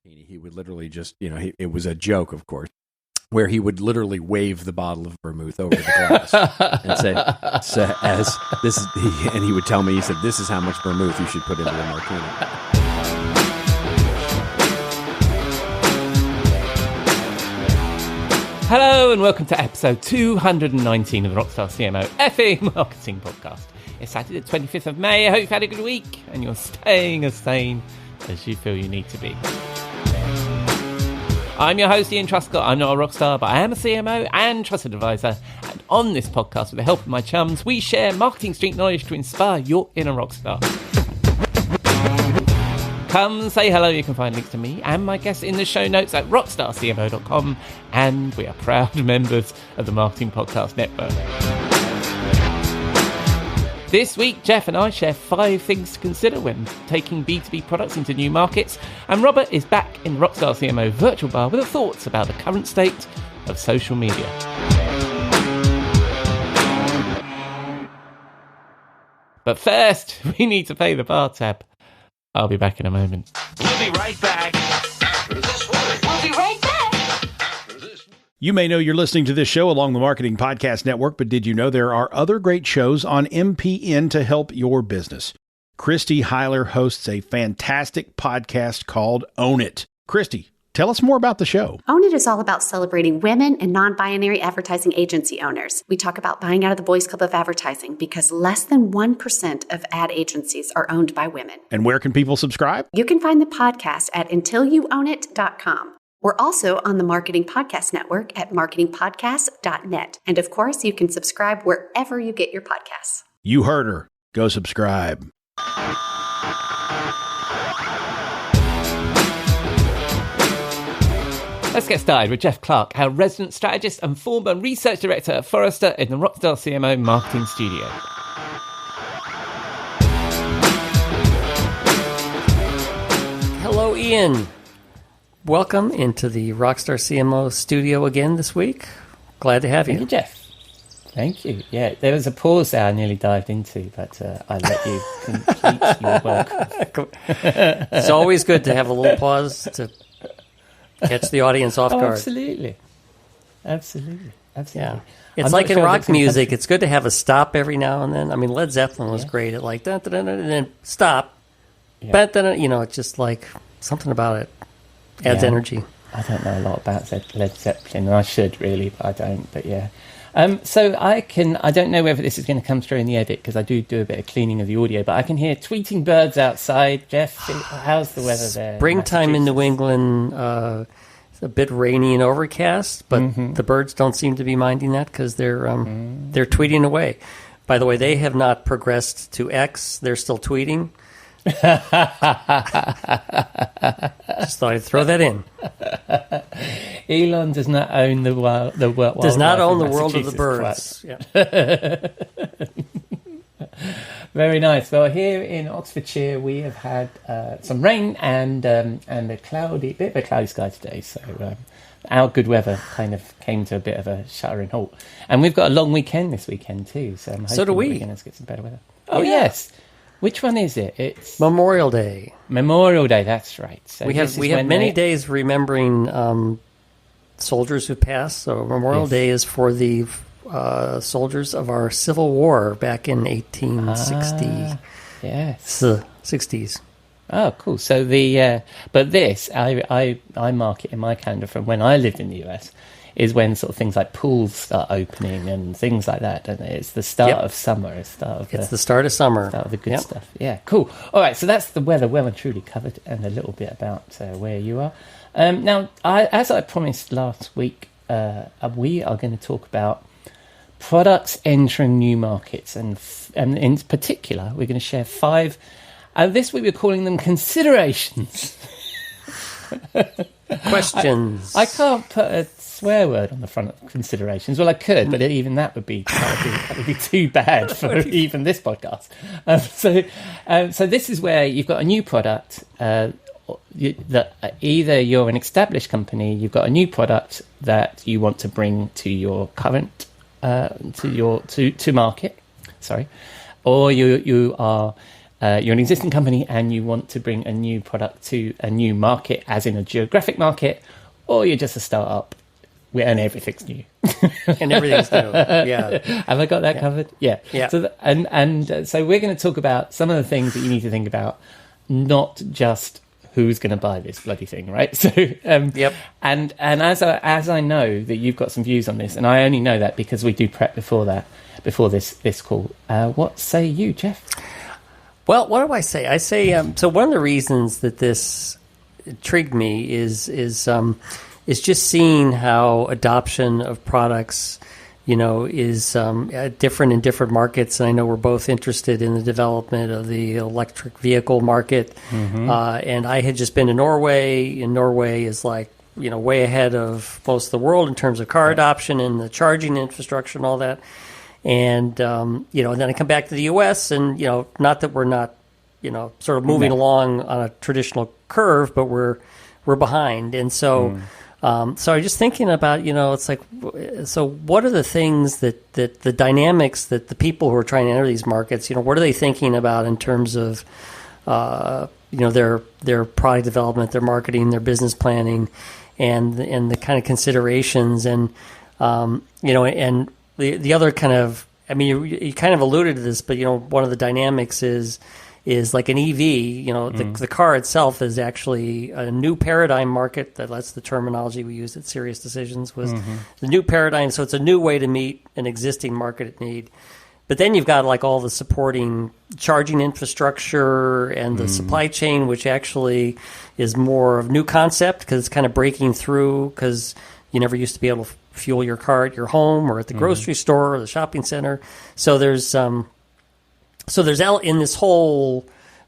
martini, he would literally just, it was a joke, of course, where he would literally wave the bottle of vermouth over the glass and and he would tell me, he said, "This is how much vermouth you should put into the martini." Hello and welcome to episode 219 of the Rockstar CMO FA Marketing Podcast. It's Saturday the 25th of May. I hope you've had a good week and you're staying as sane as you feel you need to be. I'm your host, Ian Truscott. I'm not a rockstar, but I am a CMO and trusted advisor. And on this podcast, with the help of my chums, we share marketing street knowledge to inspire your inner rockstar. Come say hello. You can find links to me and my guests in the show notes at rockstarcmo.com. And we are proud members of the Marketing Podcast Network. This week, Jeff and I share 5 things to consider when taking B2B products into new markets. And Robert is back in Rockstar CMO Virtual Bar with thoughts about the current state of social media. But first, we need to pay the bar tab. I'll be back in a moment. We'll be right back. We'll be right back. You may know you're listening to this show along the Marketing Podcast Network, but did you know there are other great shows on MPN to help your business? Christy Heiler hosts a fantastic podcast called Own It. Christy, tell us more about the show. Own It is all about celebrating women and non-binary advertising agency owners. We talk about buying out of the boys' club of advertising because less than 1% of ad agencies are owned by women. And where can people subscribe? You can find the podcast at untilyouownit.com. We're also on the Marketing Podcast Network at marketingpodcast.net. And of course, you can subscribe wherever you get your podcasts. You heard her. Go subscribe. Let's get started with Jeff Clark, our resident strategist and former research director at Forrester in the Rockstar CMO Marketing Studio. Hello, Ian. Welcome into the Rockstar CMO studio again this week. Glad to have you. Thank you, Jeff. Thank you. Yeah, there was a pause there I nearly dived into, but I let you complete your work. It's always good to have a little pause to catch the audience off guard. Absolutely. Yeah. It's like in rock music. It's good to have a stop every now and then. I mean, Led Zeppelin was great at like, dun, dun, dun, dun, and then stop. Yeah. But then, it's just like something about it adds energy. I don't know a lot about Led Zeppelin, and I should really, but I don't. But yeah. So I don't know whether this is going to come through in the edit because I do a bit of cleaning of the audio, but I can hear tweeting birds outside. Jeff, how's the weather there? Springtime in New England. It's a bit rainy and overcast, but the birds don't seem to be minding that because they're tweeting away. By the way, they have not progressed to X. They're still tweeting. Just thought I'd throw that in. Elon does not own the world. Does not own the world of the birds. Yeah. Very nice. Well, here in Oxfordshire, we have had some rain and a bit of a cloudy sky today. So our good weather kind of came to a bit of a shuddering halt. And we've got a long weekend this weekend too. So I'm hoping we're going to get some better weather. Oh yes. Which one is it? It's Memorial Day. Memorial Day, that's right. So we have many days remembering soldiers who passed. So Memorial Day is for the soldiers of our Civil War back in 1860. Yes. 60s. Oh, cool. So but this, I mark it in my calendar from when I lived in the US, is when sort of things like pools start opening and things like that, don't they? It's the start of summer. It's the start of summer. Start of the good stuff. Yeah, cool. All right, so that's the weather well and truly covered, and a little bit about where you are. Now, as I promised last week, we are going to talk about products entering new markets, and in particular, we're going to share 5. This week we're calling them considerations. Questions. I can't put a swear word on the front of considerations. Well, I could, but even that would be too bad for even this podcast. So this is where you've got a new product that either you're an established company, you've got a new product that you want to bring to your current to market, or you are you're an existing company and you want to bring a new product to a new market, as in a geographic market, or you're just a startup and everything's new. And everything's new. Yeah. Have I got that covered? Yeah. Yeah. So so we're going to talk about some of the things that you need to think about, not just who's going to buy this bloody thing, right? So, Yep. And as I know that you've got some views on this, and I only know that because we do prep before this call. What say you, Jeff? Well, what do I say? I say so. One of the reasons that this intrigued me is just seeing how adoption of products, is different in different markets. And I know we're both interested in the development of the electric vehicle market. And I had just been to Norway, and Norway is like, way ahead of most of the world in terms of car adoption and the charging infrastructure and all that. And, and then I come back to the U.S. and, not that we're not, sort of moving along on a traditional curve, but we're behind. And so, so I'm just thinking about, it's like, so what are the things that the dynamics that the people who are trying to enter these markets, what are they thinking about in terms of, their product development, their marketing, their business planning, and the kind of considerations and, and the other kind of, I mean, you kind of alluded to this, but, one of the dynamics is like an EV, the car itself is actually a new paradigm market. That's the terminology we used at Serious Decisions, was the new paradigm. So it's a new way to meet an existing market need. But then you've got like all the supporting charging infrastructure and the supply chain, which actually is more of a new concept because it's kind of breaking through, because you never used to be able to fuel your car at your home or at the grocery store or the shopping center. So there's in this whole,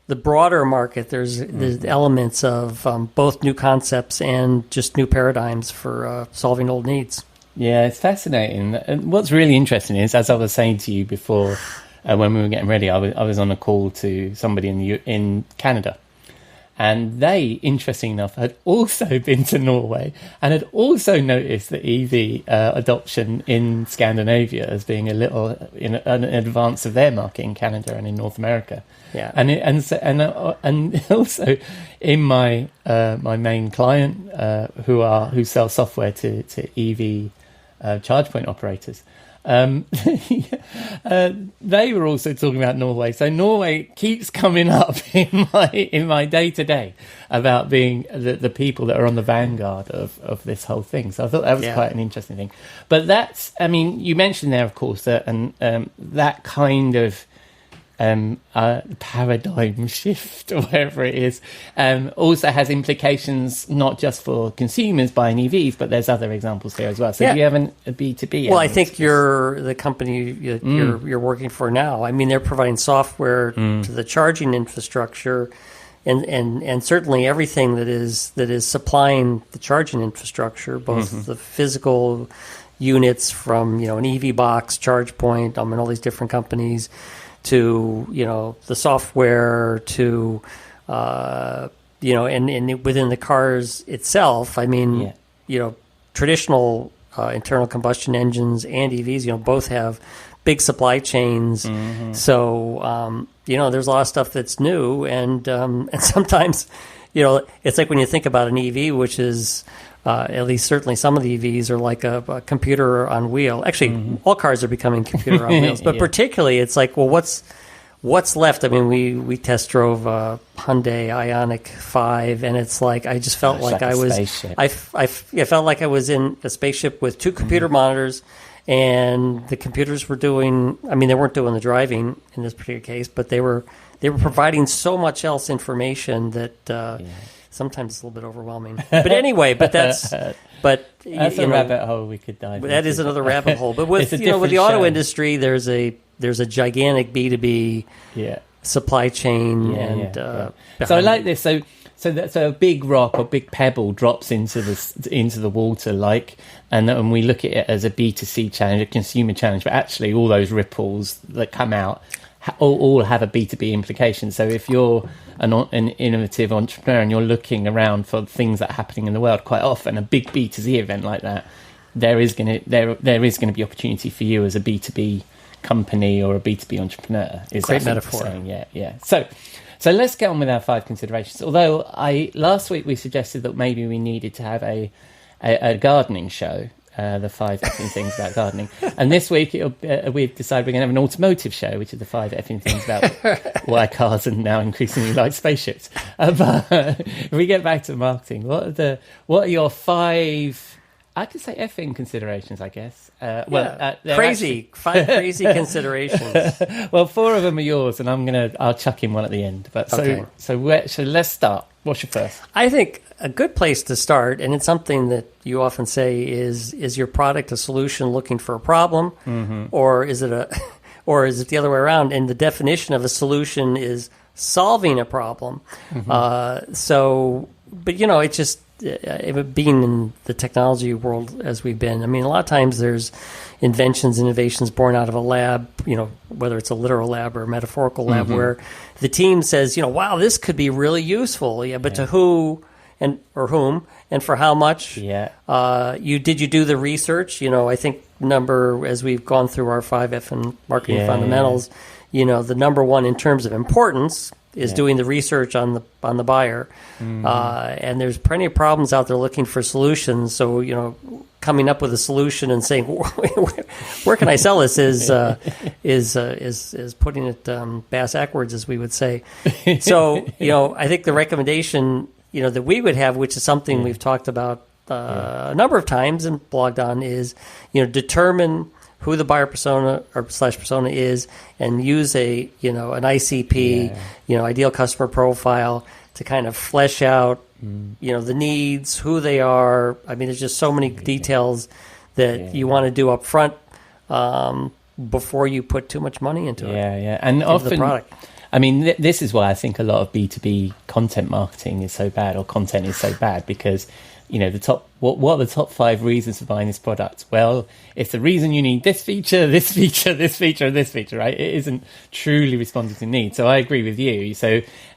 the broader market, there's elements of both new concepts and just new paradigms for solving old needs. Yeah, it's fascinating. And what's really interesting is, as I was saying to you before, when we were getting ready, I was on a call to somebody in Canada. And they, interesting enough, had also been to Norway and had also noticed the EV adoption in Scandinavia as being a little in advance of their market in Canada and in North America. Yeah, and also in my main client who sell software to EV charge point operators. They were also talking about Norway. So Norway keeps coming up in my day to day about being the people that are on the vanguard of this whole thing. So I thought that was quite an interesting thing. But that's, I mean, you mentioned there, of course, that that kind of paradigm shift, or whatever it is, also has implications not just for consumers buying EVs, but there's other examples here as well. So do you have a B2B? Well, I think you're the company you're working for now. I mean, they're providing software to the charging infrastructure, and certainly everything that is supplying the charging infrastructure, both the physical units from an EV box, charge point, all these different companies, to the software, to and within the cars itself. I mean, traditional internal combustion engines and EVs, both have big supply chains. So there's a lot of stuff that's new, and sometimes it's like when you think about an EV, which is at least certainly some of the EVs are like a computer on wheel. Actually, all cars are becoming computer on wheels, but particularly it's like, well, what's left? I mean, we test drove a Hyundai Ioniq 5, and it's like I just felt like I was I felt like I was in a spaceship with two computer monitors, and the computers were doing. I mean, they weren't doing the driving in this particular case, but they were providing so much else information that. Sometimes it's a little bit overwhelming, but anyway. But that's a rabbit hole we could dive. That is another rabbit hole. But with with the auto industry, there's a gigantic B2B supply chain, so I like this. So a big rock or big pebble drops into the water, and we look at it as a B2C challenge, a consumer challenge, but actually all those ripples that come out all have a B2B implication. So if you're an innovative entrepreneur and you're looking around for things that are happening in the world, quite often a big B2C event like that, there is going to be opportunity for you as a B2B company or a B2B entrepreneur. Is Great that what metaphor. you're saying? Yeah. So let's get on with our 5 considerations. Although last week we suggested that maybe we needed to have a gardening show. The 5 effing things about gardening. And this week we've decided we're going to have an automotive show, which is the 5 effing things about why cars are now increasingly like spaceships. But if we get back to marketing, what are your 5, I could say effing considerations, I guess. Crazy, 5 crazy considerations. Well, 4 of them are yours, and I'll chuck in one at the end. But Okay. so let's start. What's your first? I think a good place to start, and it's something that you often say, is your product a solution looking for a problem, or is it the other way around? And the definition of a solution is solving a problem. But it's just being in the technology world as we've been. I mean, a lot of times there's inventions, innovations born out of a lab, whether it's a literal lab or a metaphorical lab, where the team says, wow, this could be really useful. Yeah, but to who or whom and for how much? Yeah. Did you do the research? I think as we've gone through our 5F and marketing fundamentals, the number one in terms of importance is doing the research on the buyer. And there's plenty of problems out there looking for solutions. So, coming up with a solution and saying, where can I sell this is putting it bass backwards, as we would say. So, I think the recommendation, that we would have, which is something we've talked about a number of times and blogged on, is, determine who the buyer persona or / persona is, and use an ICP, ideal customer profile, to kind of flesh out, the needs, who they are. I mean, there's just so many details that you want to do up front before you put too much money into it. Yeah. And into often, the product. I mean, this is why I think a lot of B2B content marketing is so bad, or content is so bad, because what are the top 5 reasons for buying this product? Well, it's the reason you need this feature, this feature, this feature, and this feature, right? It isn't truly responding to need. So I agree with you.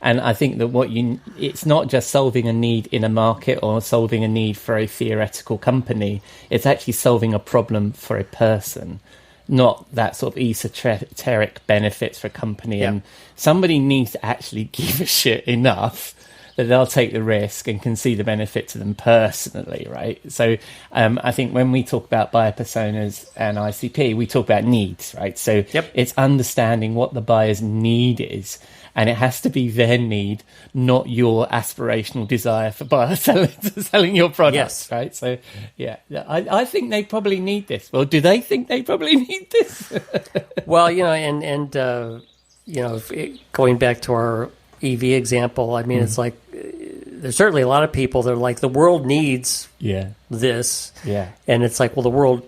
And I think that it's not just solving a need in a market or solving a need for a theoretical company. It's actually solving a problem for a person, not that sort of esoteric benefits for a company. Yeah. And somebody needs to actually give a shit enough that they'll take the risk and can see the benefit to them personally, right? So I think when we talk about buyer personas and ICP, we talk about needs, right? So it's understanding what the buyer's need is, and it has to be their need, not your aspirational desire for selling your products, right? So, I think they probably need this. Well, do they think they probably need this? Well, going back to our EV example, I mean, it's like there's certainly a lot of people that are like, the world needs this, and it's like, well, the world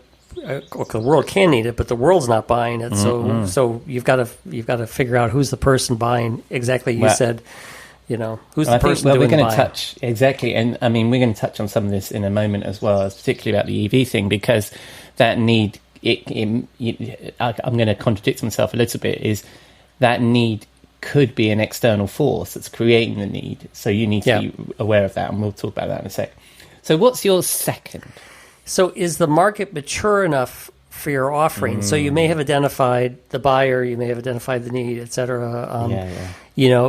can need it, but the world's not buying it. So you've got to figure out who's the person buying. Exactly, you said, who's the person doing the buying. Touch exactly, and I mean, we're going to touch on some of this in a moment as well, particularly about the EV thing, because that need, I'm going to contradict myself a little bit, is that need could be an external force that's creating the need. So you need to be aware of that, and we'll talk about that in a sec. So what's your second? So is the market mature enough for your offering? So you may have identified the buyer, you may have identified the need, et cetera.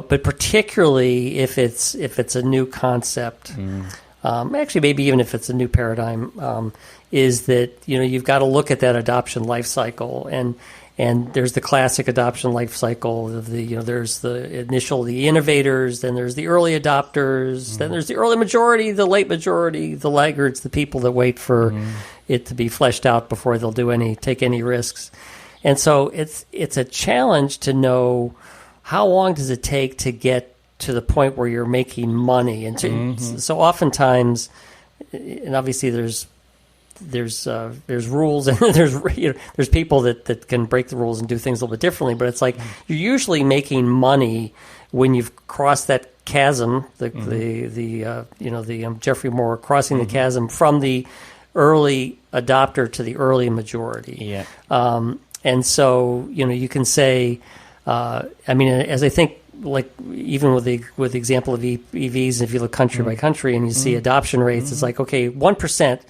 But particularly if it's a new concept, actually maybe even if it's a new paradigm, is that you've got to look at that adoption life cycle. And there's the classic adoption life cycle of there's the innovators, then there's the early adopters, then there's the early majority, the late majority, the laggards, the people that wait for it to be fleshed out before they'll take any risks. And so it's a challenge to know how long does it take to get to the point where you're making money. And so oftentimes, and obviously there's rules, and there's people that can break the rules and do things a little bit differently. But it's like you're usually making money when you've crossed that chasm. The Jeffrey Moore crossing the chasm from the early adopter to the early majority. Yeah. And so you can say, I mean, as I think, like even with the example of EVs, if you look country by country and you see adoption rates, it's like, okay, 1%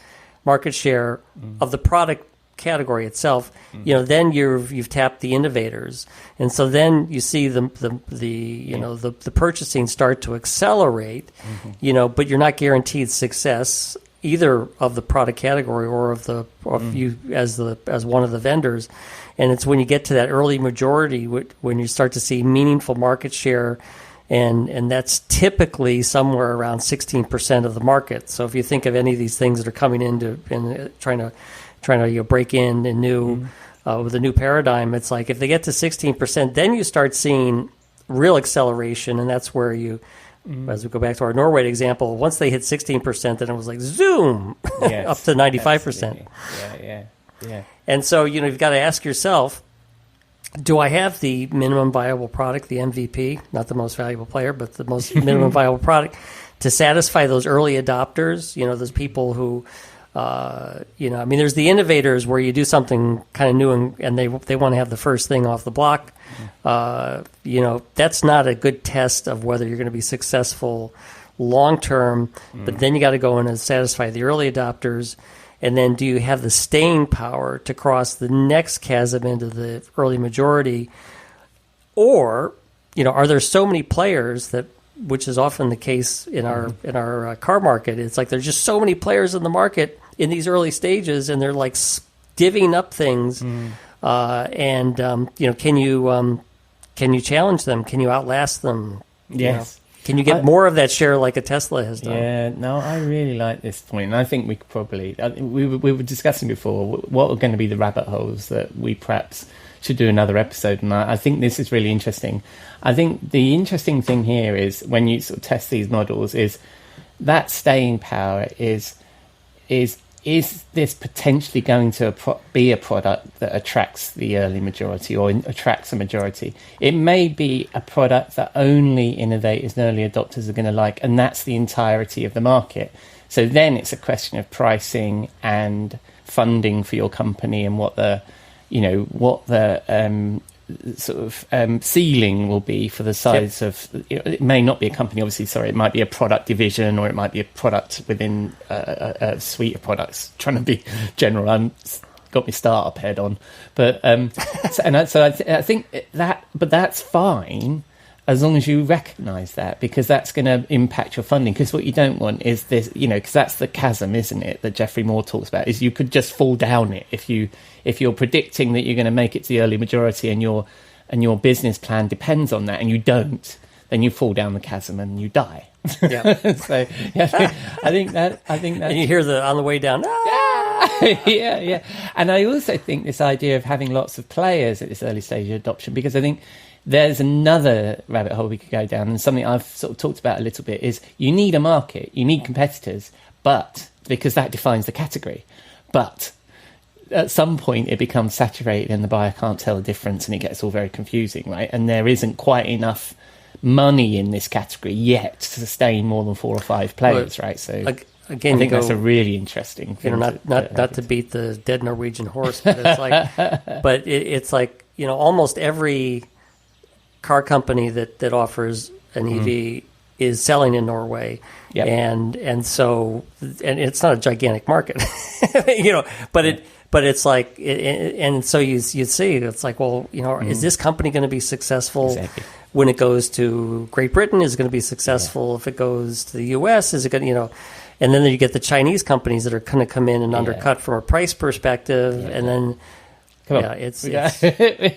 market share of the product category itself, then you've tapped the innovators, and so then you see the purchasing start to accelerate, but you're not guaranteed success either of the product category or of you as one of the vendors, and it's when you get to that early majority when you start to see meaningful market share. And that's typically somewhere around 16% of the market. So if you think of any of these things that are coming into and trying to break in and new with a new paradigm, it's like if they get to 16%, then you start seeing real acceleration, and that's where you, as we go back to our Norway example, once they hit 16%, then it was like zoom up to 95%. Yeah. And so you've got to ask yourself, do I have the minimum viable product, the MVP, not the most valuable player, but the most minimum viable product to satisfy those early adopters, those people who, there's the innovators where you do something kind of new and they want to have the first thing off the block. That's not a good test of whether you're going to be successful long term, but then you got to go in and satisfy the early adopters. And then do you have the staying power to cross the next chasm into the early majority? Or, are there so many players that, which is often the case in our car market, it's like there's just so many players in the market in these early stages, and they're like divvying up things. Can you challenge them? Can you outlast them? Yes. Can you get more of that share like a Tesla has done? Yeah, no, I really like this point. And I think we could probably, we were discussing before, what are going to be the rabbit holes that we perhaps should do another episode. And I think this is really interesting. I think the interesting thing here is when you sort of test these models is that staying power is this potentially going to be a product that attracts the early majority or attracts a majority? It may be a product that only innovators and early adopters are going to like, and that's the entirety of the market. So then it's a question of pricing and funding for your company and what the ceiling will be for the size of. It may not be a company, obviously. Sorry, it might be a product division, or it might be a product within a suite of products. Trying to be general, I'm got my startup head on, but I think that, but that's fine as long as you recognise that, because that's going to impact your funding. Because what you don't want is this, because that's the chasm, isn't it, that Geoffrey Moore talks about, is you could just fall down it if you're predicting that you're going to make it to the early majority and your business plan depends on that, and you don't, then you fall down the chasm and you die. Yeah. So I think that, and you hear on the way down. Yeah. And I also think this idea of having lots of players at this early stage of adoption, because I think there's another rabbit hole we could go down, and something I've sort of talked about a little bit is you need a market, you need competitors, but because that defines the category. But at some point it becomes saturated and the buyer can't tell the difference and it gets all very confusing, right? And there isn't quite enough money in this category yet to sustain more than 4 or 5 players, right? So again, I think that's a really interesting thing. Not to beat the dead Norwegian horse, but it's like, it's like almost every car company that offers an EV is selling in Norway, and so it's not a gigantic market, but it's like, and so you see, it's like, well, is this company going to be successful when it goes to Great Britain? Is it going to be successful if it goes to the US? Is it going to, and then you get the Chinese companies that are going to come in and undercut from a price perspective, and then. Come on. Yeah, it's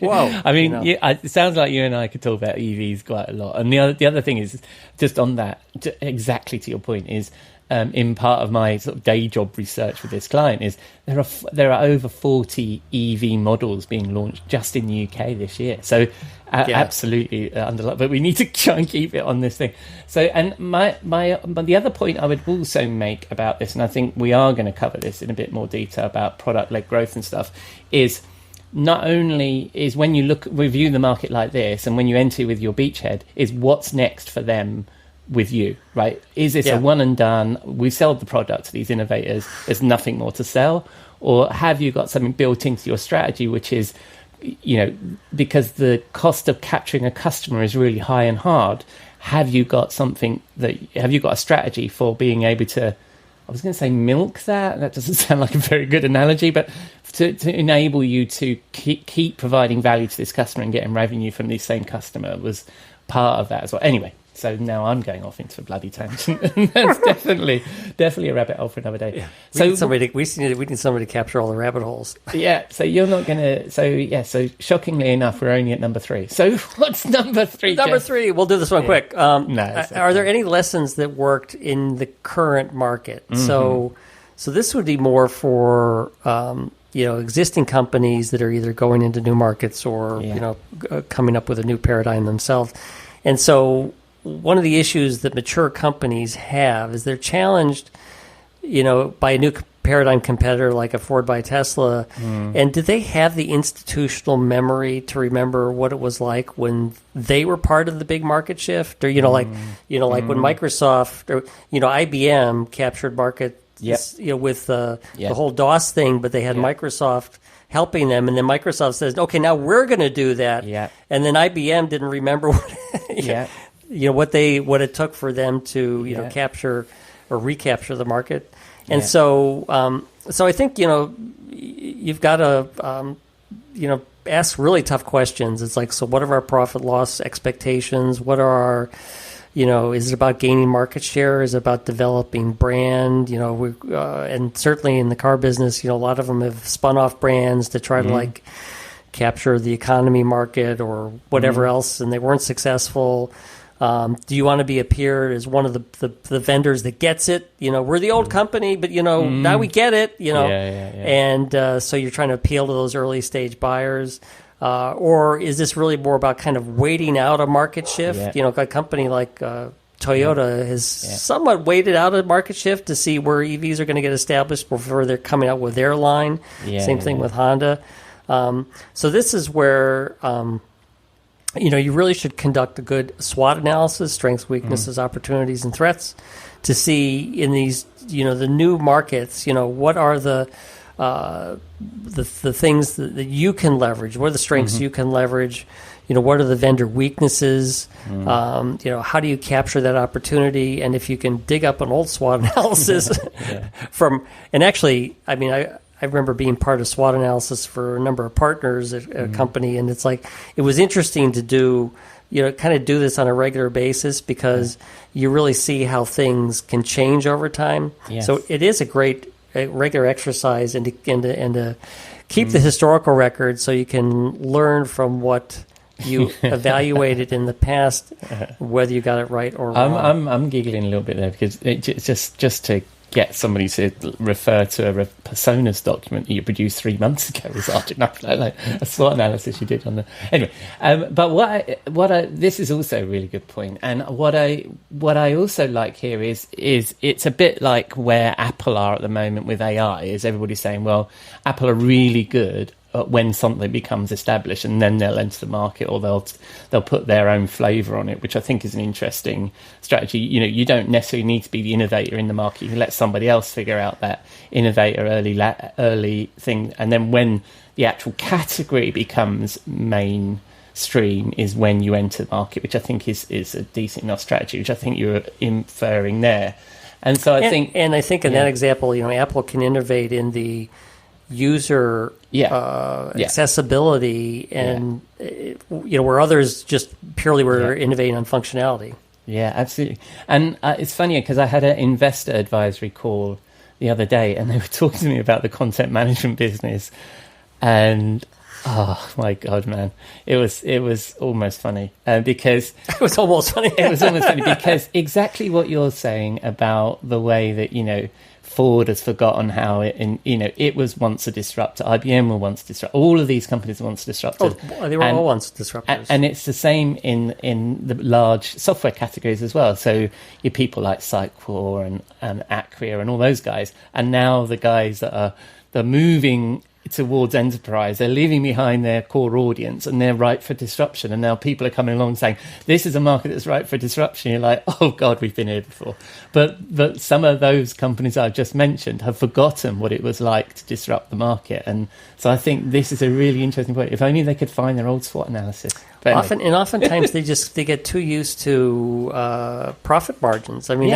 whoa. I mean, it sounds like you and I could talk about EVs quite a lot. And the other thing is, just on that, exactly to your point, is in part of my sort of day job research with this client is there are over 40 EV models being launched just in the UK this year. So absolutely but we need to try and keep it on this thing. So, and but the other point I would also make about this, and I think we are going to cover this in a bit more detail about product-led growth and stuff, is not only is when you review the market like this, and when you enter with your beachhead, is what's next for them with you, right? Is this a one and done? We sell the product to these innovators, there's nothing more to sell? Or have you got something built into your strategy, which is, because the cost of capturing a customer is really high and hard, have you got a strategy for being able to I was going to say milk that. That doesn't sound like a very good analogy, but to enable you to keep providing value to this customer and getting revenue from this same customer was part of that as well. Anyway, so now I'm going off into a bloody tangent. That's definitely a rabbit hole for another day. Yeah. So We need somebody to capture all the rabbit holes. Yeah, so you're not going to... So shockingly enough, we're only at number 3. So what's number 3, Number Jeff? 3, we'll do this one quick. Are there any lessons that worked in the current market? So this would be more for existing companies that are either going into new markets or coming up with a new paradigm themselves. And so one of the issues that mature companies have is they're challenged, by a new paradigm competitor like a Ford by Tesla. And do they have the institutional memory to remember what it was like when they were part of the big market shift? Or, like when Microsoft or, IBM captured market, with the whole DOS thing, but they had Microsoft helping them, and then Microsoft says, "Okay, now we're going to do that." Yeah. And then IBM didn't remember what what it took for them to capture or recapture the market. And so I think you've got to ask really tough questions. It's like, so what are our profit loss expectations? What are our is it about gaining market share? Is it about developing brand? And certainly in the car business, a lot of them have spun off brands to try to capture the economy market or whatever else, and they weren't successful. Do you want to be appeared as one of the vendors that gets it? We're the old company, but now we get it. And so you're trying to appeal to those early stage buyers. Or is this really more about kind of waiting out a market shift? A company like Toyota has somewhat waited out a market shift to see where EVs are going to get established before they're coming out with their line. Same thing with Honda. So this is where you really should conduct a good SWOT analysis: strengths, weaknesses, opportunities, and threats, to see in these the new markets. What are the things that you can leverage? What are the strengths you can leverage? What are the vendor weaknesses? How do you capture that opportunity? And if you can dig up an old SWOT analysis I remember being part of SWOT analysis for a number of partners at a company, and it's like, it was interesting to do, kind of do this on a regular basis, because you really see how things can change over time. Yes. So it is a regular exercise, and to keep the historical record so you can learn from what you evaluated in the past, whether you got it right or wrong. I'm giggling a little bit there, because it's just to get somebody to refer to a personas document that you produced 3 months ago is hard enough. Like a SWOT analysis you did on the anyway. But this is also a really good point, and what I also like here is it's a bit like where Apple are at the moment with AI. Is everybody saying, well, Apple are really good when something becomes established, and then they'll enter the market, or they'll put their own flavour on it, which I think is an interesting strategy. You don't necessarily need to be the innovator in the market. You can let somebody else figure out that innovator early thing, and then when the actual category becomes mainstream is when you enter the market, which I think is a decent enough strategy, which I think you're inferring there. And so I think in that example, Apple can innovate in the user accessibility, and where others just purely were innovating on functionality. Yeah, absolutely. And it's funny because I had an investor advisory call the other day, and they were talking to me about the content management business, and oh my god, man, it was almost funny because it was almost funny. It was almost funny because exactly what you're saying about the way that Ford has forgotten how it was once a disruptor. IBM were once disruptor. All of these companies were once disruptors. They were all once disruptors. And it's the same in the large software categories as well. So your people like Sitecore and Acquia and all those guys. And now the guys that are moving towards enterprise, they're leaving behind their core audience, and they're ripe for disruption. And now people are coming along saying, this is a market that's ripe for disruption. You're like, oh God, we've been here before. But some of those companies I've just mentioned have forgotten what it was like to disrupt the market. And so I think this is a really interesting point. If only they could find their old SWOT analysis. But anyway. Oftentimes they get too used to profit margins. I mean,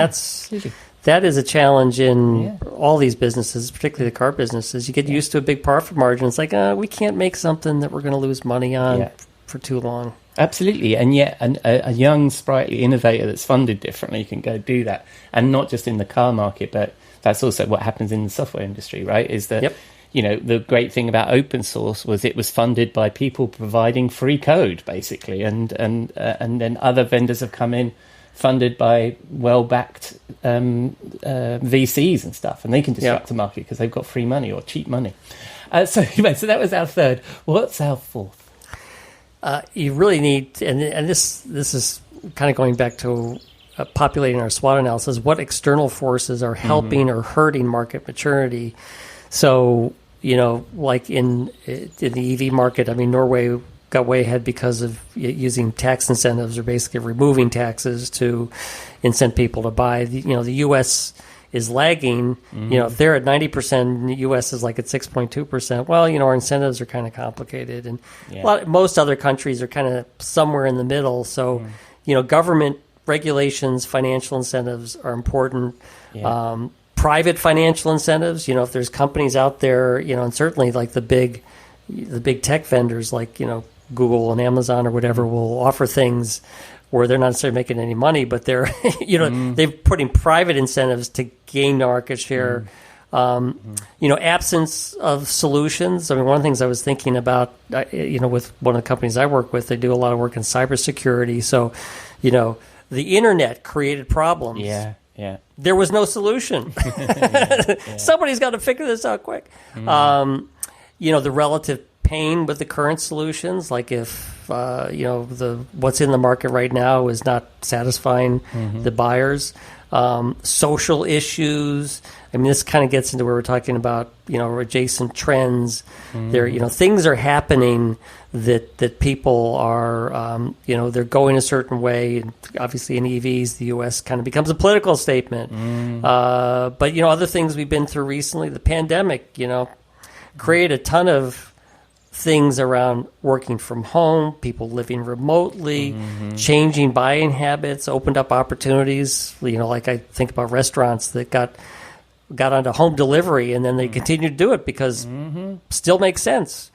that is a challenge in all these businesses, particularly the car businesses. You get used to a big profit margin. It's like, we can't make something that we're going to lose money on for too long. Absolutely. And yet a young, sprightly innovator that's funded differently can go do that. And not just in the car market, but that's also what happens in the software industry, right? Is that, the great thing about open source was it was funded by people providing free code, basically. And then other vendors have come in funded by well-backed VCs and stuff, and they can disrupt the market because they've got free money or cheap money. So that was our third. What's our fourth? You really need, and this is kind of going back to populating our SWOT analysis, what external forces are helping or hurting market maturity. So, like in the EV market, I mean, Norway got way ahead because of using tax incentives or basically removing taxes to incent people to buy. The U.S. is lagging. If they're at 90%, the U.S. is like at 6.2%. Well, our incentives are kind of complicated, and most other countries are kind of somewhere in the middle. So, government regulations, financial incentives are important. Private financial incentives. If there's companies out there, and certainly like the big tech vendors, like Google and Amazon or whatever, will offer things where they're not necessarily making any money, but they're, they're putting private incentives to gain market share. Absence of solutions. I mean, one of the things I was thinking about, with one of the companies I work with, they do a lot of work in cybersecurity. So, the internet created problems. Yeah. There was no solution. Somebody's got to figure this out quick. The relative pain with the current solutions, like if what's in the market right now is not satisfying the buyers. Social issues. I mean, this kind of gets into where we're talking about adjacent trends. There, things are happening that people are they're going a certain way. And obviously, in EVs, the U.S. kind of becomes a political statement. But other things we've been through recently, the pandemic, created a ton of things around working from home, people living remotely, changing buying habits, opened up opportunities. Like I think about restaurants that got onto home delivery, and then they continue to do it because still makes sense.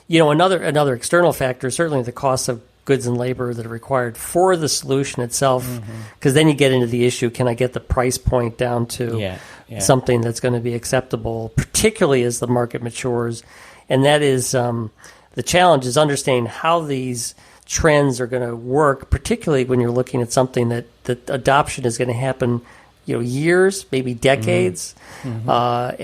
Another external factor, certainly the cost of goods and labor that are required for the solution itself, because then you get into the issue, can I get the price point down to something that's going to be acceptable, particularly as the market matures. And that is the challenge is understanding how these trends are going to work, particularly when you're looking at something that adoption is going to happen years, maybe decades. So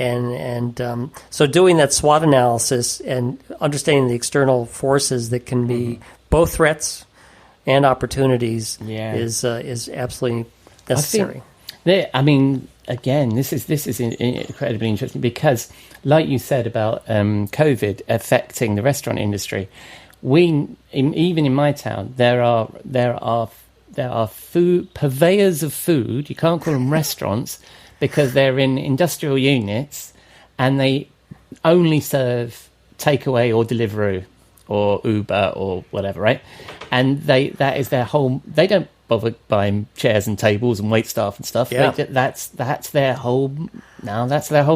doing that SWOT analysis and understanding the external forces that can be both threats and opportunities is absolutely necessary. Again, this is incredibly interesting because, like you said about COVID affecting the restaurant industry, even in my town, there are food purveyors of food. You can't call them restaurants because they're in industrial units and they only serve takeaway or Deliveroo or Uber or whatever, right? And that is their whole. They don't bother buying chairs and tables and wait staff and stuff. That's their whole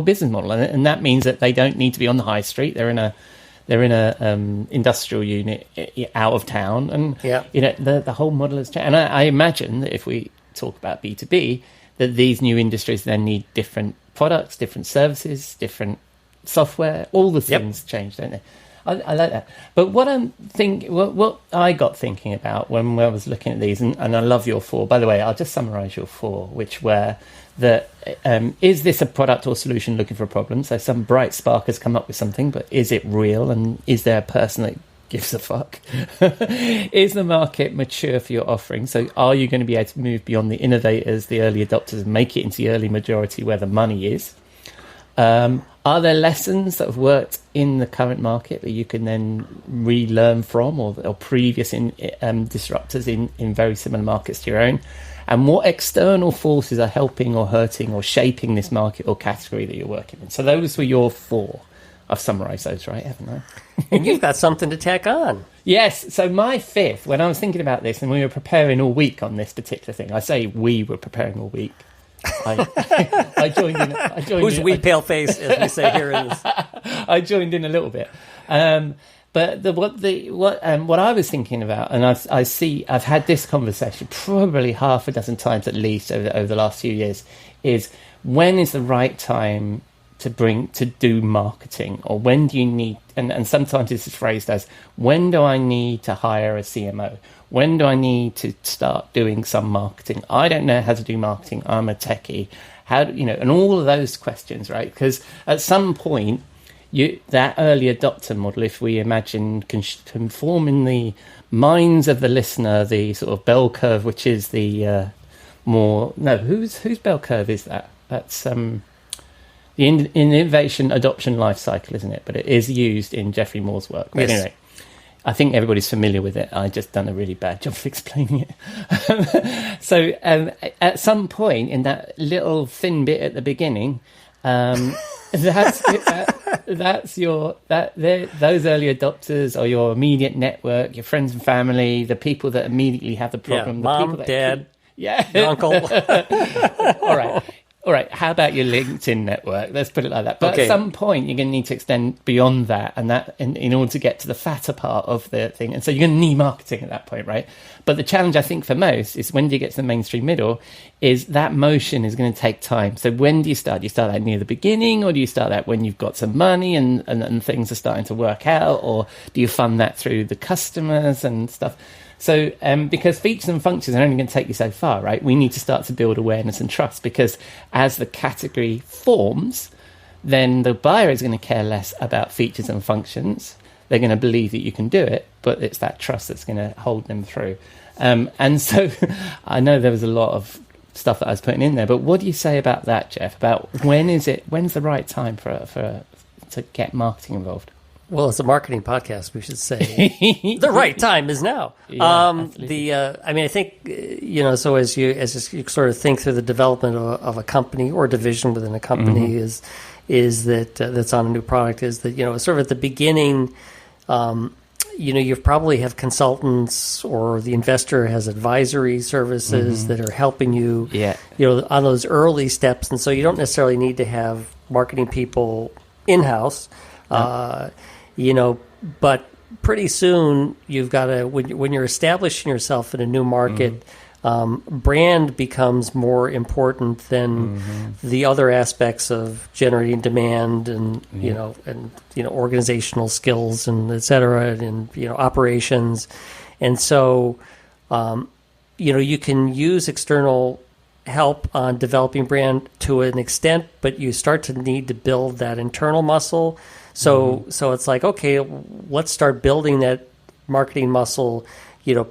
business model, and that means that they don't need to be on the high street. They're in a industrial unit out of town, and the whole model has changed. And I imagine that if we talk about B2B, that these new industries then need different products, different services, different software. All the things change, don't they? I like that. But what I got thinking about when I was looking at these, and I love your four. By the way, I'll just summarize your four, which were that is this a product or solution looking for a problem? So some bright spark has come up with something, but is it real? And is there a person that gives a fuck? Is the market mature for your offering? So are you going to be able to move beyond the innovators, the early adopters, and make it into the early majority where the money is? Are there lessons that have worked in the current market that you can then relearn from, or previous disruptors in very similar markets to your own? And what external forces are helping or hurting or shaping this market or category that you're working in? So those were your four. I've summarised those, right, haven't I? And you've got something to tack on. Yes. So my fifth, when I was thinking about this, and we were preparing all week on this particular thing. I say we were preparing all week. I joined in. Who's we pale face, as we say here in this. I joined in a little bit. But what I was thinking about, and I've had this conversation probably half a dozen times at least over the last few years, is when is the right time to do marketing, or when do you need, and sometimes this is phrased as, when do I need to hire a CMO? When do I need to start doing some marketing? I don't know how to do marketing. I'm a techie. And all of those questions, right? Because at some point, that early adopter model, if we imagine, can form in the minds of the listener the sort of bell curve, which is the whose bell curve is that? That's the innovation adoption life cycle, isn't it? But it is used in Geoffrey Moore's work. But yes. Anyway, I think everybody's familiar with it. I just done a really bad job of explaining it. So at some point in that little thin bit at the beginning, those early adopters are your immediate network, your friends and family, the people that immediately have the problem. Yeah, the mom, people that dad, your uncle. All right, how about your LinkedIn network? Let's put it like that. But Okay. At some point, you're going to need to extend beyond that, and that in order to get to the fatter part of the thing. And so you're going to need marketing at that point, right? But the challenge, I think, for most is when do you get to the mainstream middle, is that motion is going to take time. So when do you start? Do you start that near the beginning, or do you start that when you've got some money and things are starting to work out, or do you fund that through the customers and stuff? So, because features and functions are only going to take you so far, right? We need to start to build awareness and trust, because as the category forms, then the buyer is going to care less about features and functions. They're going to believe that you can do it, but it's that trust that's going to hold them through. And so I know there was a lot of stuff that I was putting in there, but what do you say about that, Jeff? About when's the right time to get marketing involved? Well, it's a marketing podcast. We should say the right time is now. Yeah, I think So as you sort of think through the development of a company or division within a company, is that that's on a new product, is that sort of at the beginning, you probably have consultants, or the investor has advisory services that are helping you, on those early steps, and so you don't necessarily need to have marketing people in-house. But pretty soon you've got to, when you're establishing yourself in a new market, brand becomes more important than the other aspects of generating demand and organizational skills and et cetera, and operations. And so you can use external help on developing brand to an extent, but you start to need to build that internal muscle. So it's like, okay, let's start building that marketing muscle,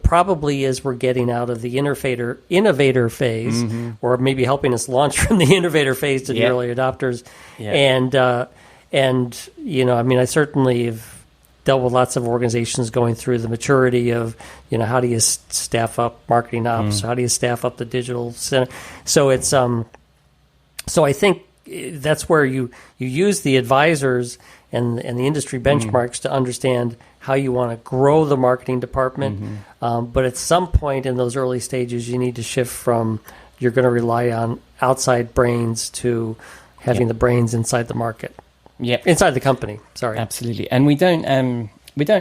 probably as we're getting out of the innovator phase, or maybe helping us launch from the innovator phase to the early adopters. Yeah. I certainly have dealt with lots of organizations going through the maturity of, how do you staff up marketing ops? How do you staff up the digital center? So it's, so I think that's where you use the advisors and the industry benchmarks to understand how you want to grow the marketing department. But at some point in those early stages, you need to shift from you're going to rely on outside brains to having the brains inside the market. Inside the company. Sorry. Absolutely. And we don't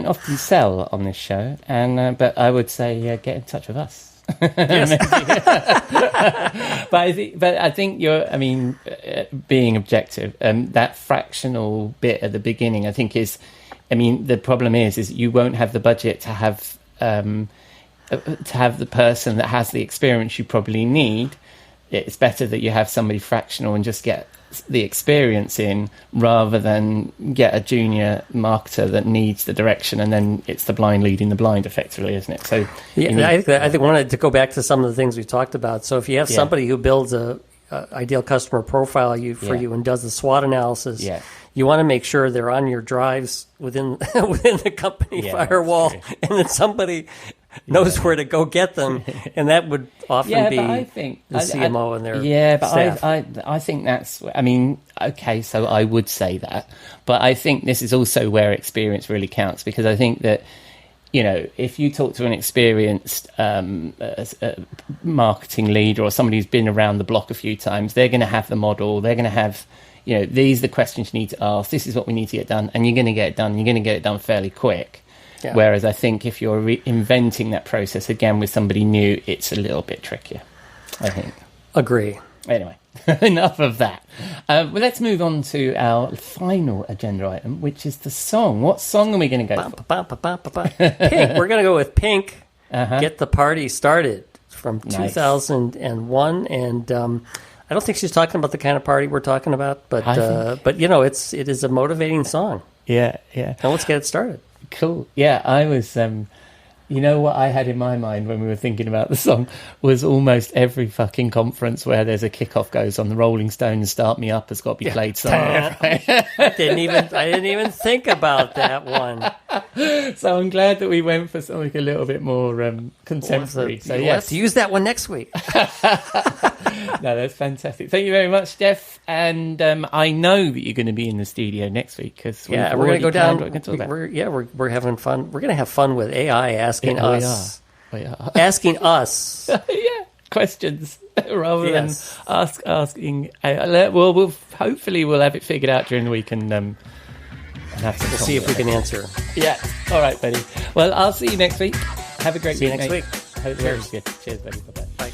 often sell on this show, but I would say get in touch with us. But I think being objective, that fractional bit at the beginning, I think the problem is you won't have the budget to have the person that has the experience you probably need. It's better that you have somebody fractional and just get the experience in, rather than get a junior marketer that needs the direction, and then it's the blind leading the blind, effectively, isn't it? So I think wanted to go back to some of the things we talked about. So if you have somebody who builds a ideal customer profile for you and does the SWOT analysis, you want to make sure they're on your drives within the company firewall, and that somebody knows where to go get them, and that would often be but I think the CMO and their but staff. I think that's. I mean, okay, so I would say that, but I think this is also where experience really counts, because I think that, you know, if you talk to an experienced marketing leader or somebody who's been around the block a few times, they're going to have the model. They're going to have, you know, these are the questions you need to ask. This is what we need to get done, and you're going to get it done. You're going to get it done fairly quick. Yeah. Whereas I think if you're inventing that process again with somebody new, it's a little bit trickier, I think. Agree. Anyway, enough of that. Well, let's move on to our final agenda item, which is the song. What song are we going to go for? Pink. We're going to go with Pink. Get the Party Started from 2001. And I don't think she's talking about the kind of party we're talking about, but you know, it is a motivating song. Yeah. And let's get it started. Cool. Yeah, I was... you know what I had in my mind when we were thinking about the song was almost every fucking conference where there's a kickoff goes on, the Rolling Stones Start Me Up has got to be played somewhere. I didn't even think about that one. So I'm glad that we went for something a little bit more contemporary. You'll have to use that one next week. No, that's fantastic. Thank you very much, Jeff. And I know that you're going to be in the studio next week, because we're going to go down. We're having fun. We're going to have fun with AI asking us. We are. Asking us. Questions rather than asking. We'll hopefully we'll have it figured out during the week and have some. We'll see if we can answer. Yeah. All right, buddy. Well, I'll see you next week. Have a great week. See you next week. Hope the weather's good. Cheers, buddy. Bye-bye. Bye.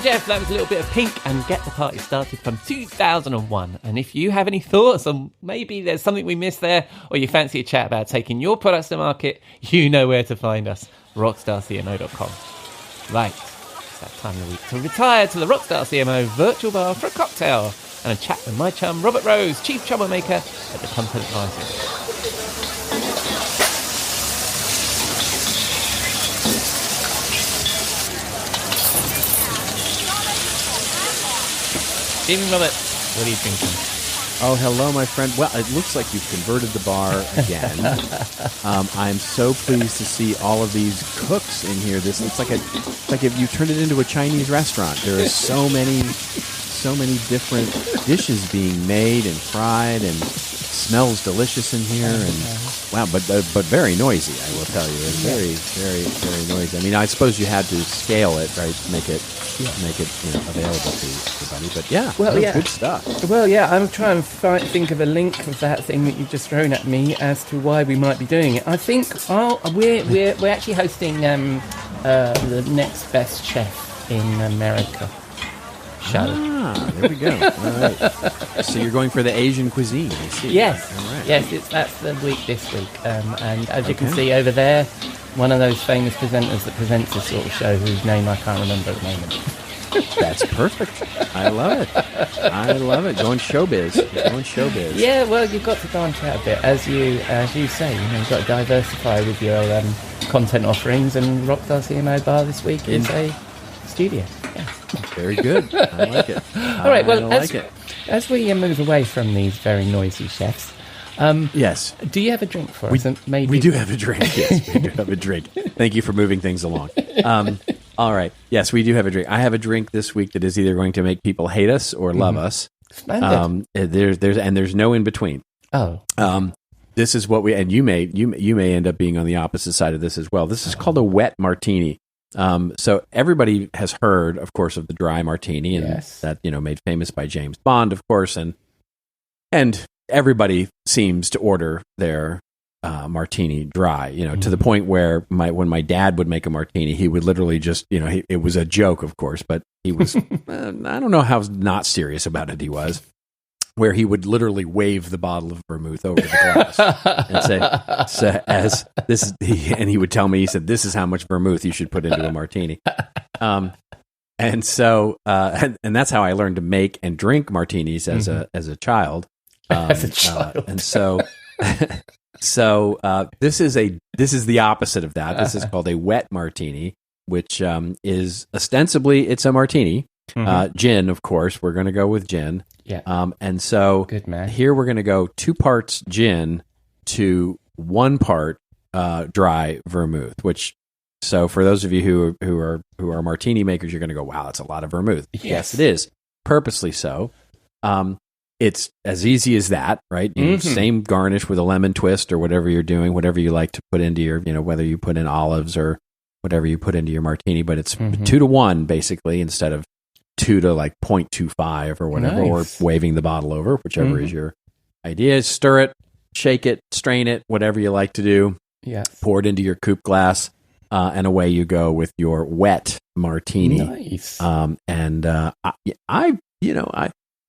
Jeff, that was a little bit of Pink and Get the Party Started from 2001. And if you have any thoughts on maybe there's something we missed there, or you fancy a chat about taking your products to market, you know where to find us, rockstarcmo.com. Right, it's that time of the week to retire to the Rockstar CMO virtual bar for a cocktail and a chat with my chum Robert Rose, Chief Troublemaker at the Content Advisor. Evening, Robert. What are you thinking? Oh, hello, my friend. Well, it looks like you've converted the bar again. I'm so pleased to see all of these cooks in here. This looks like if you turned it into a Chinese restaurant. There are so many different dishes being made and fried, and smells delicious in here. And wow, but very noisy. I will tell you, it's very, very, very noisy. I mean, I suppose you had to scale it, right, to make it available to everybody. But good stuff. Well, yeah, I'm trying to think of a link of that thing that you've just thrown at me as to why we might be doing it. I think we're actually hosting the Next Best Chef in America show. Ah, there we go. All right. So you're going for the Asian cuisine, I see. Yes. All right. Yes, that's the week this week. And as you can see over there, one of those famous presenters that presents this sort of show, whose name I can't remember at the moment. That's perfect. I love it. Going showbiz. Yeah, well, you've got to branch out a bit, as you say. You know, you've got to diversify with your content offerings. And Rockstar CMO Bar this week is a studio. Yeah. Very good. I like it. All right. Well, as we move away from these very noisy chefs. Yes. Do you have a drink for us? We do have a drink. Yes, we do have a drink. Thank you for moving things along. All right. Yes, we do have a drink. I have a drink this week that is either going to make people hate us or love us. Splendid. There's no in between. Oh. This is what you may end up being on the opposite side of this as well. This is called a wet martini. So everybody has heard, of course, of the dry martini, and that made famous by James Bond, of course, and everybody seems to order their martini dry, to the point where when my dad would make a martini, he would literally just, it was a joke, of course, but he was, I don't know how not serious about it he was. where he would literally wave the bottle of vermouth over the glass and say, as this, and he would tell me, he said, "This is how much vermouth you should put into a martini." And so, and that's how I learned to make and drink martinis as a child. As a child, and so, this is the opposite of that. This is called a wet martini, which is ostensibly it's a martini. Gin, of course, we're going to go with gin. Yeah. And so Good man. here we're going to go 2 parts gin to 1 part dry vermouth. Which, so for those of you who are martini makers, you're going to go, wow, that's a lot of vermouth. Yes, it is. Purposely so. It's as easy as that, right? You know, same garnish with a lemon twist or whatever you're doing, whatever you like to put into your, whether you put in olives or whatever you put into your martini, but it's 2 to 1 basically instead of 2 to like 0.25 or whatever, Nice. or waving the bottle over, whichever is your idea. Stir it, shake it, strain it, whatever you like to do. Yeah. Pour it into your coupe glass, and away you go with your wet martini. Nice.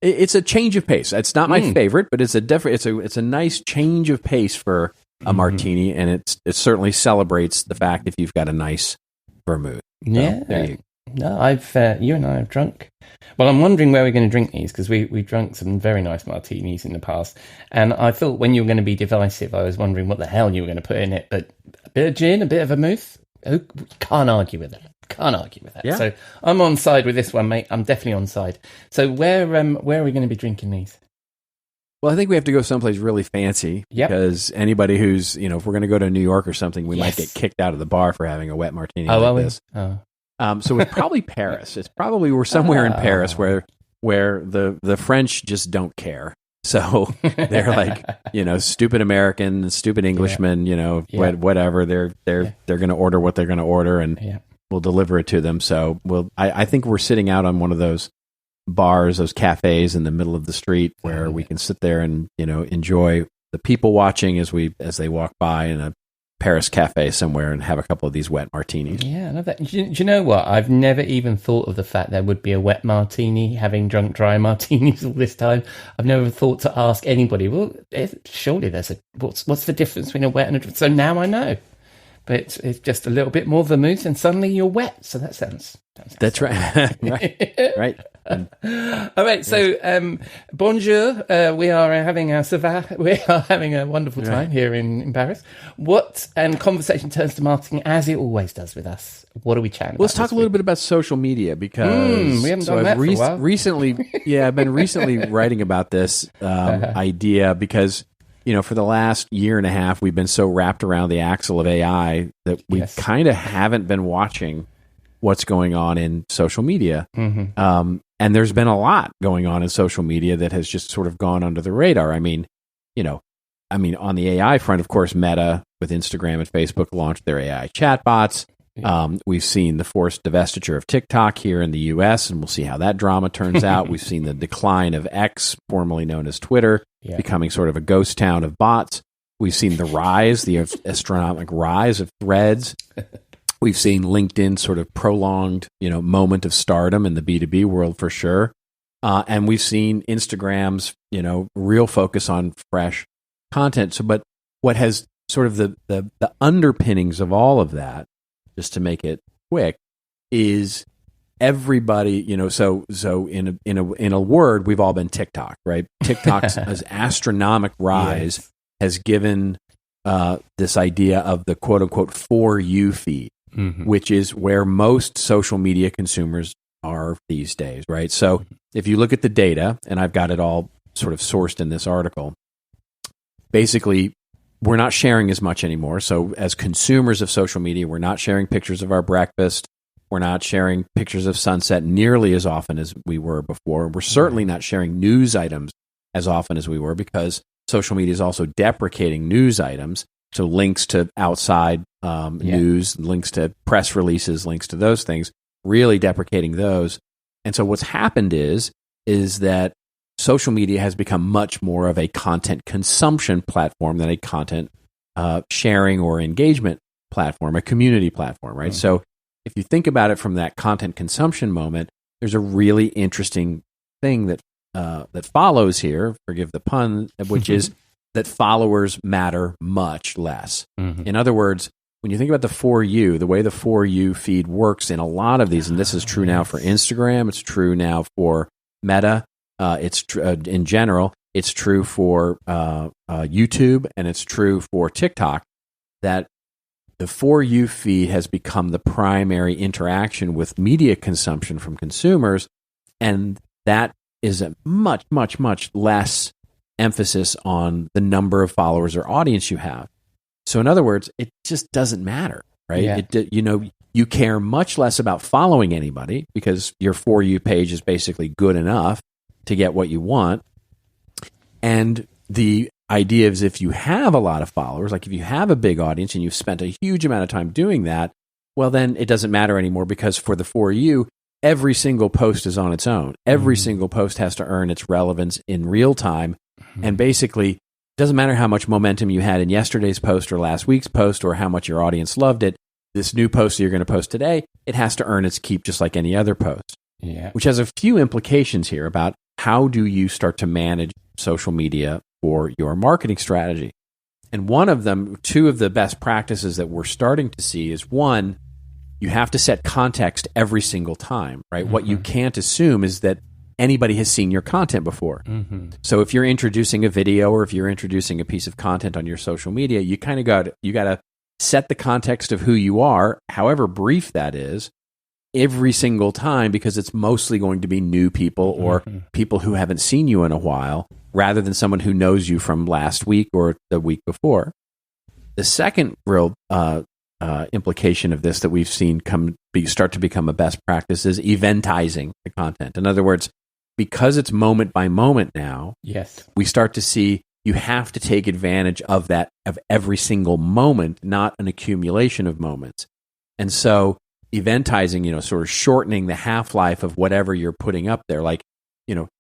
It's a change of pace. It's not my favorite, but it's a nice change of pace for a martini, and it certainly celebrates the fact if you've got a nice vermouth. Yeah. There you go. No, you and I have drunk. Well, I'm wondering where we're going to drink these because we drunk some very nice martinis in the past. And I thought when you were going to be divisive, I was wondering what the hell you were going to put in it. But a bit of gin, a bit of vermouth, can't argue with it. Can't argue with that. Yeah. So I'm on side with this one, mate. I'm definitely on side. So where are we going to be drinking these? Well, I think we have to go someplace really fancy because anybody who's, if we're going to go to New York or something, we might get kicked out of the bar for having a wet martini like this. Oh. So it's probably Paris. It's probably we're somewhere in Paris where the French just don't care. So they're like, stupid American, stupid Englishmen, whatever. They're going to order what they're going to order, and we'll deliver it to them. So I think we're sitting out on one of those bars, those cafes in the middle of the street where we can sit there and enjoy the people watching as they walk by in a Paris cafe somewhere and have a couple of these wet martinis. Yeah, I love that. Do you know what? I've never even thought of the fact there would be a wet martini, having drunk dry martinis all this time. I've never thought to ask anybody, well, surely there's what's the difference between a wet and a dry? So now I know. But it's just a little bit more vermouth and suddenly you're wet. So that sounds That's right. right. All right, so bonjour. We are having a wonderful time here in Paris. And conversation turns to marketing as it always does with us. What are we chatting about? Let's talk a little bit about social media because we haven't done that for a while. Recently, I've been recently writing about this idea because for the last year and a half we've been so wrapped around the axle of AI that we kind of haven't been watching what's going on in social media. And there's been a lot going on in social media that has just sort of gone under the radar. I mean, on the AI front, of course, Meta with Instagram and Facebook launched their AI chatbots. We've seen the forced divestiture of TikTok here in the U.S., and we'll see how that drama turns out. We've seen the decline of X, formerly known as Twitter, becoming sort of a ghost town of bots. We've seen the astronomical rise of Threads. We've seen LinkedIn sort of prolonged, moment of stardom in the B2B world for sure. And we've seen Instagram's, real focus on fresh content. So, but what has sort of the underpinnings of all of that, just to make it quick, is everybody, so in a word, we've all been TikTok, right? TikTok's astronomic rise has given this idea of the quote unquote for you feed. Which is where most social media consumers are these days, right? So if you look at the data, and I've got it all sort of sourced in this article, basically we're not sharing as much anymore. So as consumers of social media, we're not sharing pictures of our breakfast. We're not sharing pictures of sunset nearly as often as we were before. We're certainly not sharing news items as often as we were because social media is also deprecating news items. So links to outside news, links to press releases, links to those things, really deprecating those. And so what's happened is that social media has become much more of a content consumption platform than a content sharing or engagement platform, a community platform, right? So if you think about it from that content consumption moment, there's a really interesting thing that that follows here, forgive the pun, which is that followers matter much less. In other words, when you think about the For You, the way the For You feed works in a lot of these, and this is true now for Instagram, it's true now for Meta, it's in general, it's true for YouTube, and it's true for TikTok, that the For You feed has become the primary interaction with media consumption from consumers, and that is a much, much, much less emphasis on the number of followers or audience you have. So in other words, it just doesn't matter, right? Yeah. You care much less about following anybody because your For You page is basically good enough to get what you want. And the idea is if you have a lot of followers, like if you have a big audience and you've spent a huge amount of time doing that, well, then it doesn't matter anymore because for the For You, every single post is on its own. Every single post has to earn its relevance in real time. And basically, it doesn't matter how much momentum you had in yesterday's post or last week's post or how much your audience loved it. This new post that you're going to post today, it has to earn its keep just like any other post. Yeah. Which has a few implications here about how do you start to manage social media for your marketing strategy. And one of them, two of the best practices that we're starting to see is one, you have to set context every single time, right? What you can't assume is that anybody has seen your content before. So if you're introducing a video or if you're introducing a piece of content on your social media, you kind of got to set the context of who you are, however brief that is, every single time because it's mostly going to be new people or people who haven't seen you in a while rather than someone who knows you from last week or the week before. The second real implication of this that we've seen start to become a best practice is eventizing the content. In other words, because it's moment by moment now, Yes. we start to see you have to take advantage of every single moment, not an accumulation of moments. And so eventizing, sort of shortening the half-life of whatever you're putting up there, like,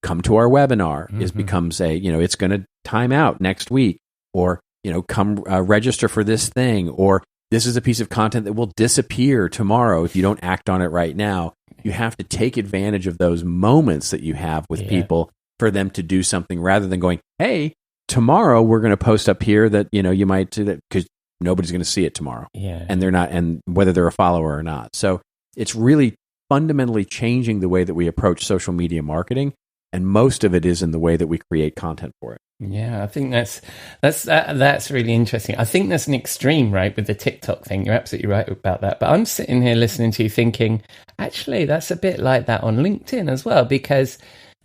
come to our webinar becomes it's going to time out next week, or, come register for this thing, or this is a piece of content that will disappear tomorrow if you don't act on it right now. You have to take advantage of those moments that you have with people for them to do something rather than going, hey, tomorrow we're going to post up here that, you might do that because nobody's going to see it tomorrow. Yeah. And they're not, and whether they're a follower or not. So it's really fundamentally changing the way that we approach social media marketing. And most of it is in the way that we create content for it. Yeah, I think that's really interesting. I think that's an extreme, right, with the TikTok thing. You're absolutely right about that. But I'm sitting here listening to you thinking, actually, that's a bit like that on LinkedIn as well, because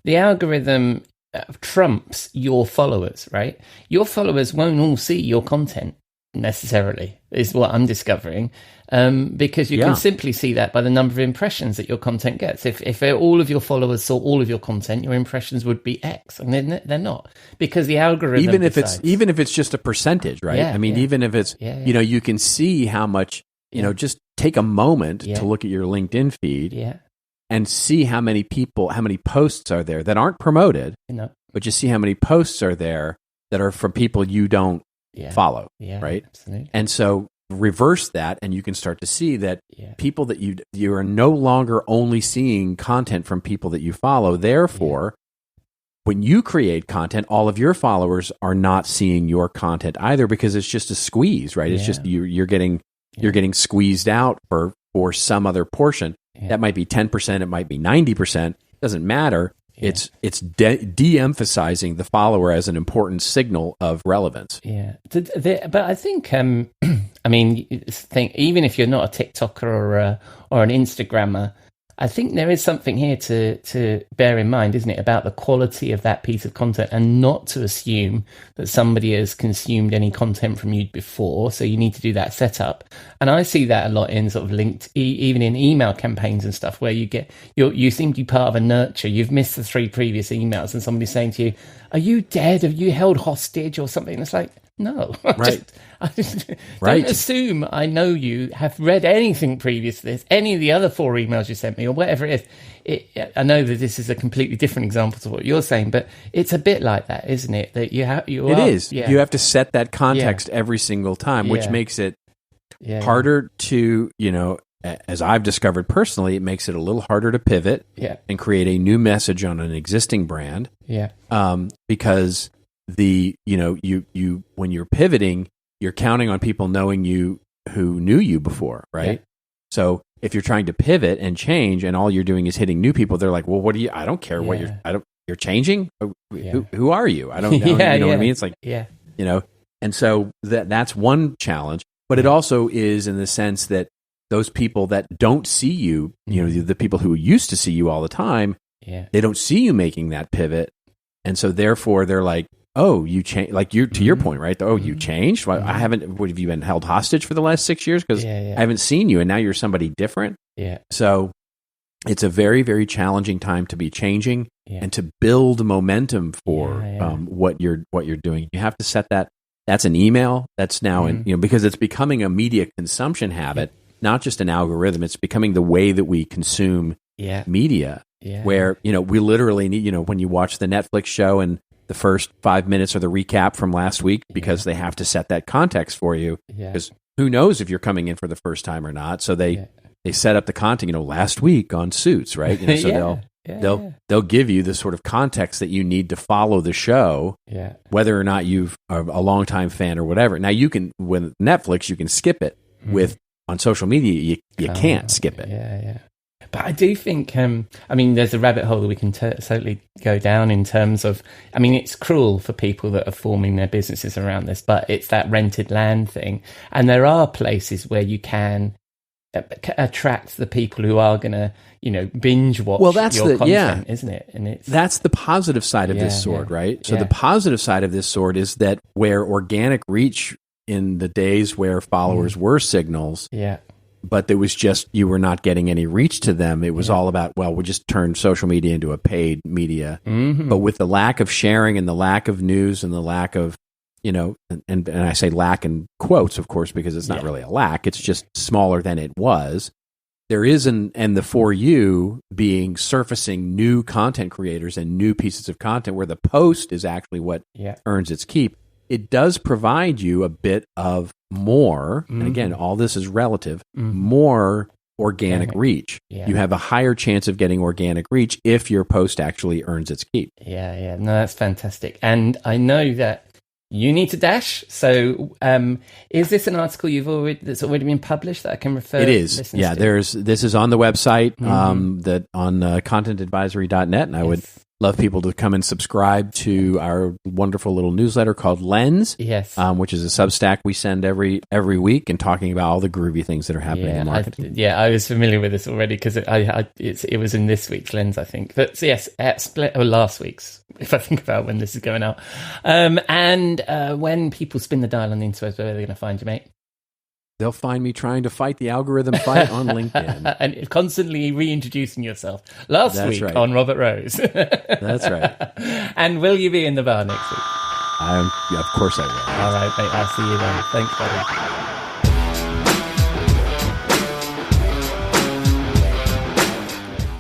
the algorithm trumps your followers, right? Your followers won't all see your content necessarily, is what I'm discovering, because you can simply see that by the number of impressions that your content gets. If all of your followers saw all of your content, your impressions would be X, and they're not, because the algorithm even if it's just a percentage, right? Even if it's you can see how much just take a moment to look at your LinkedIn feed and see how many posts are there that aren't promoted, but just see how many posts are there that are from people you don't follow, right? Absolutely. And so reverse that, and you can start to see that people that you are no longer only seeing content from people that you follow. Therefore, when you create content, all of your followers are not seeing your content either, because it's just a squeeze, right? It's just you're getting squeezed out for some other portion. That might be 10%, it might be 90%. Doesn't matter. It's de-emphasizing the follower as an important signal of relevance. Yeah, but I think even if you're not a TikToker or an Instagrammer, I think there is something here to bear in mind, isn't it, about the quality of that piece of content, and not to assume that somebody has consumed any content from you before. So you need to do that setup. And I see that a lot in sort of linked, even in email campaigns and stuff, where you seem to be part of a nurture. You've missed the 3 previous emails, and somebody's saying to you, "Are you dead? Have you held hostage or something?" And it's like, no, right. Don't assume I know you have read anything previous to this, any of the other 4 emails you sent me, or whatever it is. I know that this is a completely different example to what you're saying, but it's a bit like that, isn't it? That you have you have to set that context every single time, which makes it harder to as I've discovered personally, it makes it a little harder to pivot and create a new message on an existing brand. Yeah. Because you when you're pivoting, you're counting on people knowing you who knew you before, right? Yeah. So if you're trying to pivot and change, and all you're doing is hitting new people, they're like, "Well, what do you? I don't care what you're changing. Who are you? I don't know. You know what I mean? It's like, and so that's one challenge. But it also is in the sense that those people that don't see you, the people who used to see you all the time, they don't see you making that pivot, and so therefore they're like, "Oh, you changed." Like to your point, right? Oh, you changed. Well, I haven't. What, have you been held hostage for the last 6 years? Because I haven't seen you, and now you're somebody different. Yeah. So it's a very, very challenging time to be changing and to build momentum for what you're doing. You have to set that. That's an email. That's now because it's becoming a media consumption habit, not just an algorithm. It's becoming the way that we consume media. Yeah. Where we literally need when you watch the Netflix show and the first 5 minutes are the recap from last week because they have to set that context for you. Because who knows if you're coming in for the first time or not? So they set up the content. Last week on Suits, right? So they'll give you the sort of context that you need to follow the show, whether or not you are a longtime fan or whatever. Now you can with Netflix you can skip it. With on social media you can't skip it. Yeah. But I do think, there's a rabbit hole that we can totally go down in terms of, it's cruel for people that are forming their businesses around this, but it's that rented land thing. And there are places where you can attract the people who are going to, binge watch your content, isn't it? And that's the positive side of this sword, right? So the positive side of this sword is that where organic reach in the days where followers were signals, but there was just, you were not getting any reach to them. It was all about, we just turned social media into a paid media. Mm-hmm. But with the lack of sharing and the lack of news and the lack of, and I say lack in quotes, of course, because it's not really a lack. It's just smaller than it was. There is and the For You being surfacing new content creators and new pieces of content where the post is actually what earns its keep. It does provide you a bit of more, and again, all this is relative, more organic reach. Yeah. You have a higher chance of getting organic reach if your post actually earns its keep. Yeah. No, that's fantastic. And I know that you need to dash. So is this an article that's already been published that I can refer to? It is. Yeah, this is on the website, that on contentadvisory.net, and I would love people to come and subscribe to our wonderful little newsletter called Lens, which is a Substack we send every week, and talking about all the groovy things that are happening in marketing. I was familiar with this already because it was in this week's Lens, I think. But yes, last week's, if I think about when this is going out. And when people spin the dial on the interwebs, where are they going to find you, mate? They'll find me trying to fight the algorithm fight on LinkedIn. And constantly reintroducing yourself. Last week on Robert Rose. That's right. And will you be in the bar next week? Of course I will. All right, mate. I'll see you then. Thanks, buddy.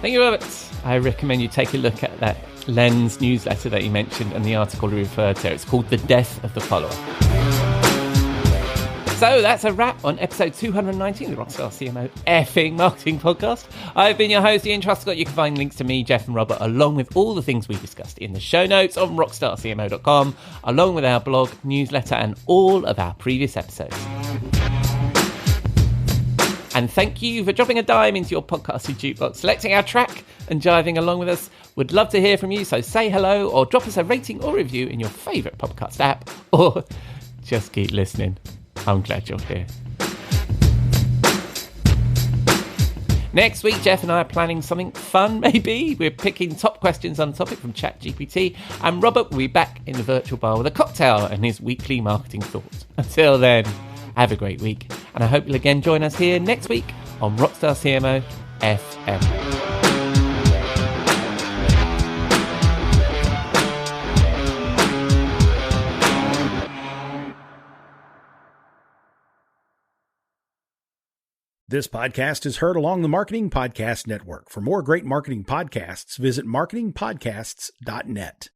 Thank you, Robert. I recommend you take a look at that Lens newsletter that you mentioned and the article we referred to. It's called The Death of the Follower. So that's a wrap on episode 219 of the Rockstar CMO effing marketing podcast. I've been your host, Ian Truscott. You can find links to me, Jeff and Robert, along with all the things we discussed in the show notes on rockstarcmo.com, along with our blog, newsletter, and all of our previous episodes. And thank you for dropping a dime into your podcasting jukebox, selecting our track and jiving along with us. Would love to hear from you, so say hello or drop us a rating or review in your favourite podcast app, or just keep listening. I'm glad you're here. Next week, Jeff and I are planning something fun, maybe. We're picking top questions on a topic from ChatGPT, and Robert will be back in the virtual bar with a cocktail and his weekly marketing thoughts. Until then, have a great week, and I hope you'll again join us here next week on Rockstar CMO FM. This podcast is heard along the Marketing Podcast Network. For more great marketing podcasts, visit marketingpodcasts.net.